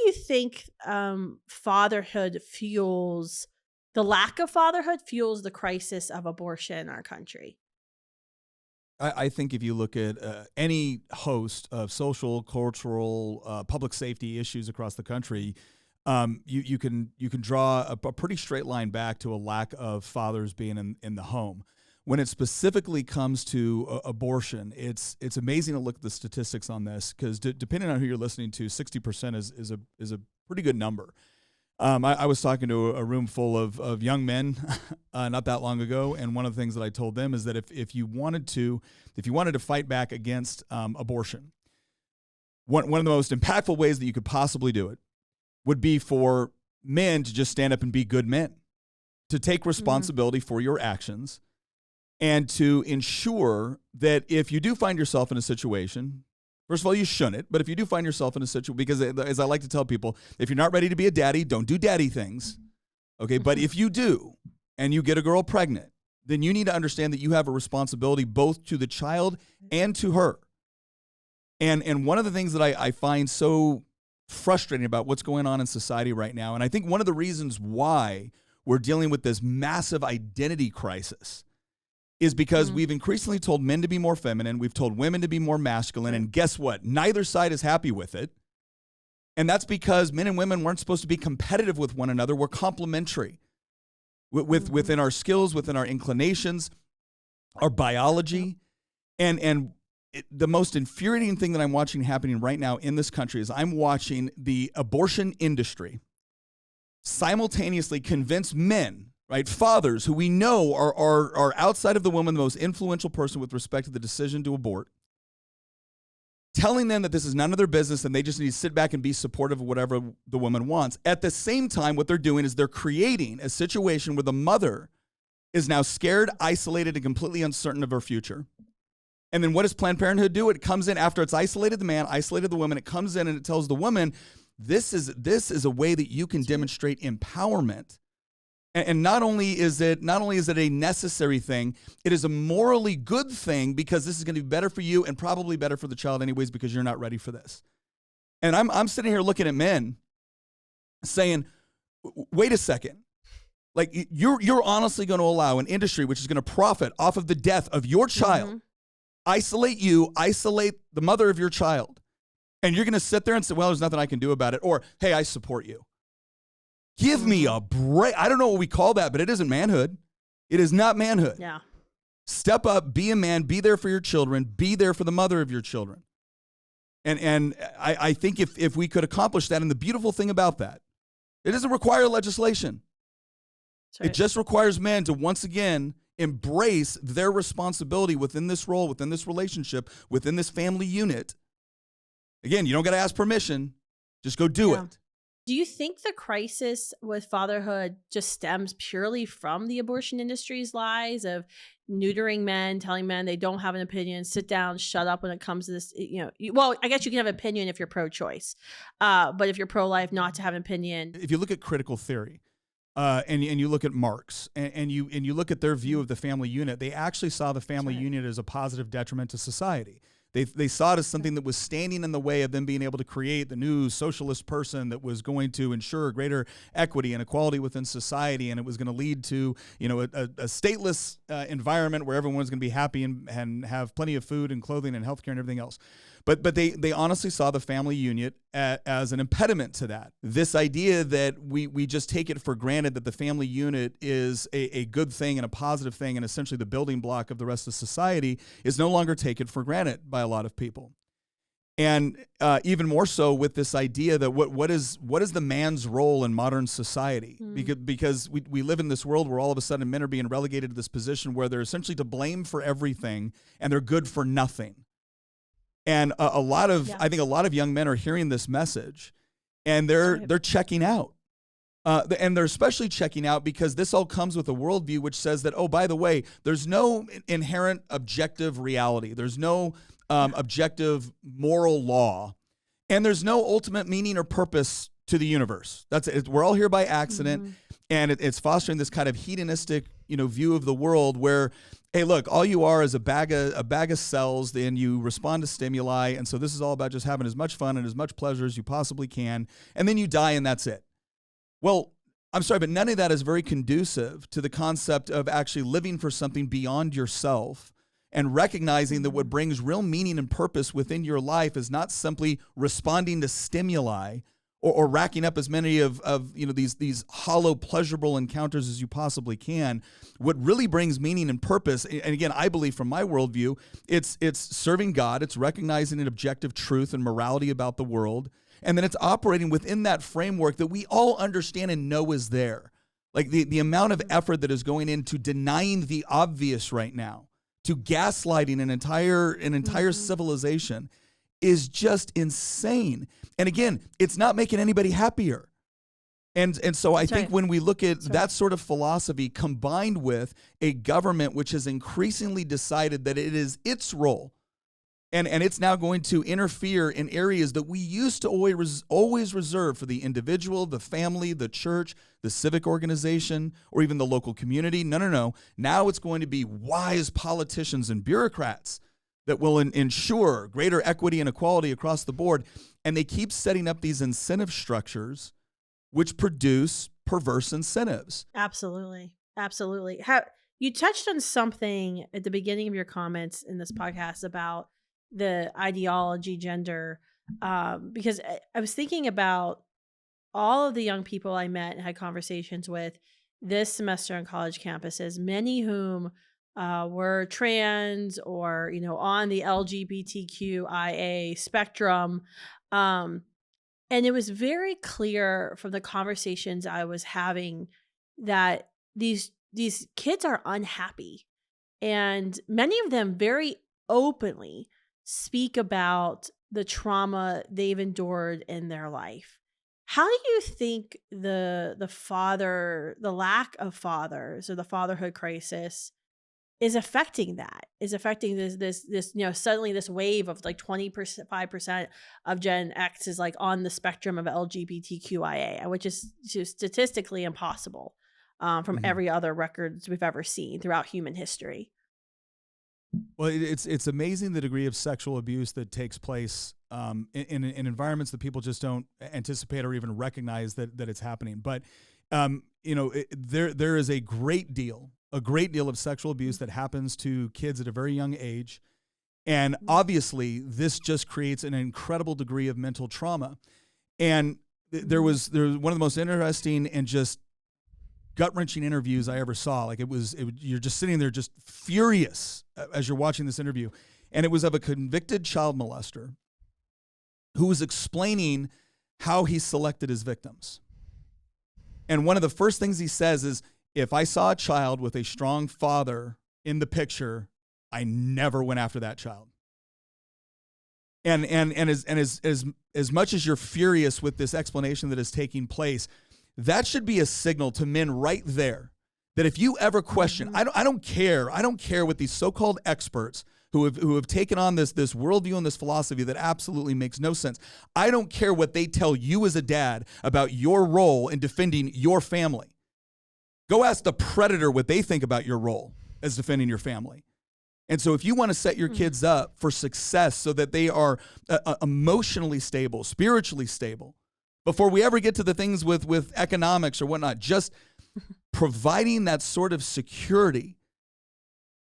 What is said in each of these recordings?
you think the lack of fatherhood fuels the crisis of abortion in our country? I think if you look at any host of social, cultural, public safety issues across the country, you can draw a pretty straight line back to a lack of fathers being in the home. When it specifically comes to abortion, it's amazing to look at the statistics on this, because depending on who you're listening to, 60% is a pretty good number. I was talking to a room full of young men not that long ago, and one of the things that I told them is that if you wanted to fight back against abortion, one of the most impactful ways that you could possibly do it would be for men to just stand up and be good men, to take responsibility for your actions, and to ensure that if you do find yourself in a situation, first of all, you shouldn't, but if you do find yourself in a situation, because as I like to tell people, if you're not ready to be a daddy, don't do daddy things, okay? But if you do, and you get a girl pregnant, then you need to understand that you have a responsibility both to the child and to her. And one of the things that I find so frustrating about what's going on in society right now, and I think one of the reasons why we're dealing with this massive identity crisis, is because we've increasingly told men to be more feminine, we've told women to be more masculine, and guess what? Neither side is happy with it. And that's because men and women weren't supposed to be competitive with one another. We're complementary within our skills, within our inclinations, our biology. And the most infuriating thing that I'm watching happening right now in this country is I'm watching the abortion industry simultaneously convince men, right, fathers who we know are outside of the woman, the most influential person with respect to the decision to abort, telling them that this is none of their business and they just need to sit back and be supportive of whatever the woman wants. At the same time, what they're doing is they're creating a situation where the mother is now scared, isolated, and completely uncertain of her future. And then what does Planned Parenthood do? It comes in after it's isolated the man, isolated the woman. It comes in and it tells the woman, this is a way that you can demonstrate empowerment. And not only is it a necessary thing, it is a morally good thing, because this is going to be better for you and probably better for the child anyways, because you're not ready for this. And I'm sitting here looking at men saying, wait a second. Like, you're honestly going to allow an industry which is going to profit off of the death of your child, isolate you, isolate the mother of your child, and you're going to sit there and say, well, there's nothing I can do about it, or, hey, I support you. Give me a break. I don't know what we call that, but it isn't manhood. It is not manhood. Yeah. Step up, be a man, be there for your children, be there for the mother of your children. And I think if we could accomplish that, and the beautiful thing about that, it doesn't require legislation. Right. It just requires men to once again embrace their responsibility within this role, within this relationship, within this family unit. Again, you don't got to ask permission. Just go do it. Do you think the crisis with fatherhood just stems purely from the abortion industry's lies of neutering men, telling men they don't have an opinion, sit down, shut up when it comes to this? Well, I guess you can have an opinion if you're pro-choice, but if you're pro-life, not to have an opinion. If you look at critical theory, and you look at Marx, and you look at their view of the family unit, they actually saw the family unit as a positive detriment to society. They saw it as something that was standing in the way of them being able to create the new socialist person that was going to ensure greater equity and equality within society, and it was going to lead to a stateless environment where everyone's going to be happy and have plenty of food and clothing and healthcare and everything else. But they honestly saw the family unit as an impediment to that. This idea that we just take it for granted that the family unit is a good thing and a positive thing and essentially the building block of the rest of society is no longer taken for granted by a lot of people. And even more so with this idea that what is the man's role in modern society? Because we live in this world where all of a sudden men are being relegated to this position where they're essentially to blame for everything and they're good for nothing. And I think a lot of young men are hearing this message, and they're checking out. And they're especially checking out because this all comes with a worldview which says that, oh, by the way, there's no inherent objective reality. There's no objective moral law, and there's no ultimate meaning or purpose to the universe. That's it. We're all here by accident, and it's fostering this kind of hedonistic, view of the world where, hey, look, all you are is a bag of cells, then you respond to stimuli, and so this is all about just having as much fun and as much pleasure as you possibly can, and then you die and that's it. Well, I'm sorry, but none of that is very conducive to the concept of actually living for something beyond yourself and recognizing that what brings real meaning and purpose within your life is not simply responding to stimuli or racking up as many of these hollow, pleasurable encounters as you possibly can. What really brings meaning and purpose, and again, I believe from my worldview, it's serving God, it's recognizing an objective truth and morality about the world, and then it's operating within that framework that we all understand and know is there. Like the amount of effort that is going into denying the obvious right now, to gaslighting an entire civilization is just insane. And again, it's not making anybody happier. And so I think when we look at that sort of philosophy combined with a government which has increasingly decided that it is its role, and it's now going to interfere in areas that we used to always reserve for the individual, the family, the church, the civic organization, or even the local community. No. Now it's going to be wise politicians and bureaucrats that will ensure greater equity and equality across the board. And they keep setting up these incentive structures which produce perverse incentives. Absolutely. You touched on something at the beginning of your comments in this podcast about the ideology, gender, because I was thinking about all of the young people I met and had conversations with this semester on college campuses, many whom were trans or, on the LGBTQIA spectrum. And it was very clear from the conversations I was having that these kids are unhappy. And many of them very openly speak about the trauma they've endured in their life. How do you think the lack of fathers or the fatherhood crisis is affecting that? Is affecting this suddenly this wave of like 25% of Gen X is like on the spectrum of LGBTQIA, which is just statistically impossible from every other records we've ever seen throughout human history. Well, it's amazing the degree of sexual abuse that takes place in environments that people just don't anticipate or even recognize that it's happening. But there is a great deal of sexual abuse that happens to kids at a very young age, and obviously this just creates an incredible degree of mental trauma. And there was one of the most interesting and just gut-wrenching interviews I ever saw. Like you're just sitting there just furious as you're watching this interview. And it was of a convicted child molester who was explaining how he selected his victims. And one of the first things he says is, if I saw a child with a strong father in the picture, I never went after that child. And as much as you're furious with this explanation that is taking place, that should be a signal to men right there that if you ever question, I don't care what these so-called experts who have taken on this worldview and this philosophy that absolutely makes no sense. I don't care what they tell you as a dad about your role in defending your family. Go ask the predator what they think about your role as defending your family. And so if you want to set your kids up for success so that they are emotionally stable, spiritually stable, before we ever get to the things with economics or whatnot, just providing that sort of security,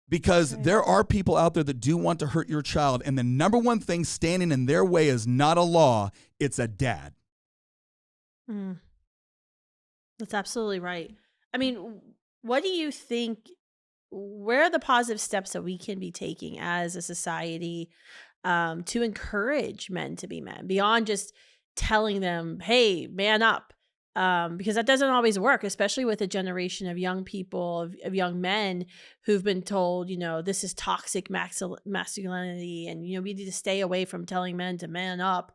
because there are people out there that do want to hurt your child, and the number one thing standing in their way is not a law, it's a dad. That's absolutely right. I mean, what do you think, where are the positive steps that we can be taking as a society to encourage men to be men, beyond just telling them, hey, man up? Because that doesn't always work, especially with a generation of young people, of young men who've been told, this is toxic masculinity, and, we need to stay away from telling men to man up.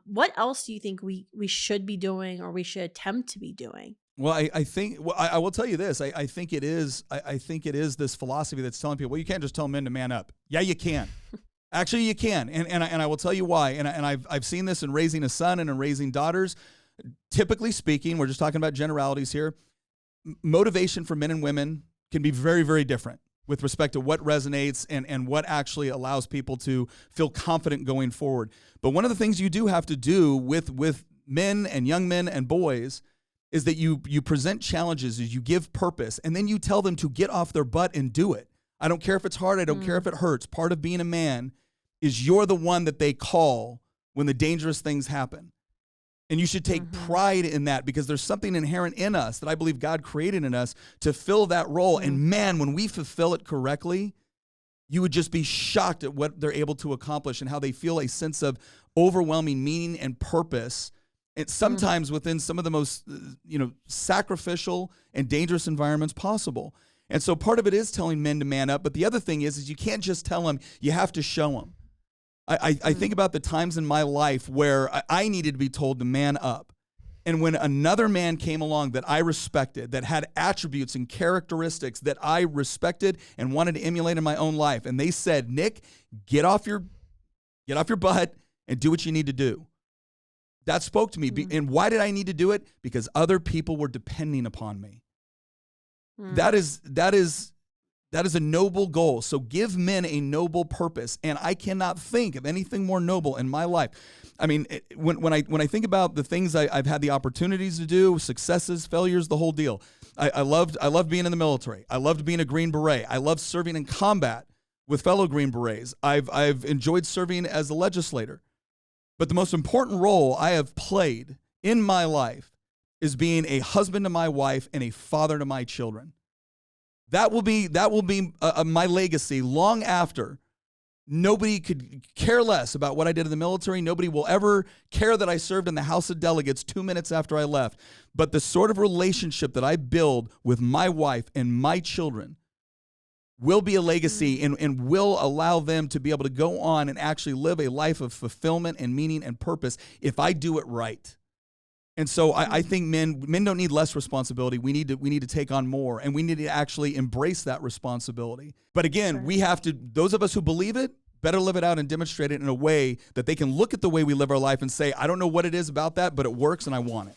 What else do you think we should be doing, or we should attempt to be doing? Well, I think I will tell you this. I think it is this philosophy that's telling people, well, you can't just tell men to man up. Yeah, you can. Actually, you can, and I will tell you why. And I've seen this in raising a son and in raising daughters. Typically speaking, we're just talking about generalities here. Motivation for men and women can be very, very different with respect to what resonates and what actually allows people to feel confident going forward. But one of the things you do have to do with men and young men and boys is that you present challenges, is you give purpose, and then you tell them to get off their butt and do it. I don't care if it's hard. I don't care if it hurts. Part of being a man is you're the one that they call when the dangerous things happen. And you should take pride in that, because there's something inherent in us that I believe God created in us to fill that role. And man, when we fulfill it correctly, you would just be shocked at what they're able to accomplish and how they feel a sense of overwhelming meaning and purpose. And sometimes within some of the most, sacrificial and dangerous environments possible. And so part of it is telling men to man up. But the other thing is you can't just tell them, you have to show them. I think about the times in my life where I needed to be told to man up. And when another man came along that I respected, that had attributes and characteristics that I respected and wanted to emulate in my own life, and they said, Nick, get off your butt and do what you need to do. That spoke to me. And why did I need to do it? Because other people were depending upon me. That is a noble goal. So give men a noble purpose. And I cannot think of anything more noble in my life. I mean, when I think about the things I've had the opportunities to do, successes, failures, the whole deal. I loved being in the military. I loved being a Green Beret. I loved serving in combat with fellow Green Berets. I've enjoyed serving as a legislator. But the most important role I have played in my life is being a husband to my wife and a father to my children. That will be my legacy long after. Nobody could care less about what I did in the military. Nobody will ever care that I served in the House of Delegates 2 minutes after I left. But the sort of relationship that I build with my wife and my children will be a legacy and will allow them to be able to go on and actually live a life of fulfillment and meaning and purpose if I do it right. And so I think men don't need less responsibility. We need to take on more, and we need to actually embrace that responsibility. But again, we have to, those of us who believe it, better live it out and demonstrate it in a way that they can look at the way we live our life and say, I don't know what it is about that, but it works and I want it.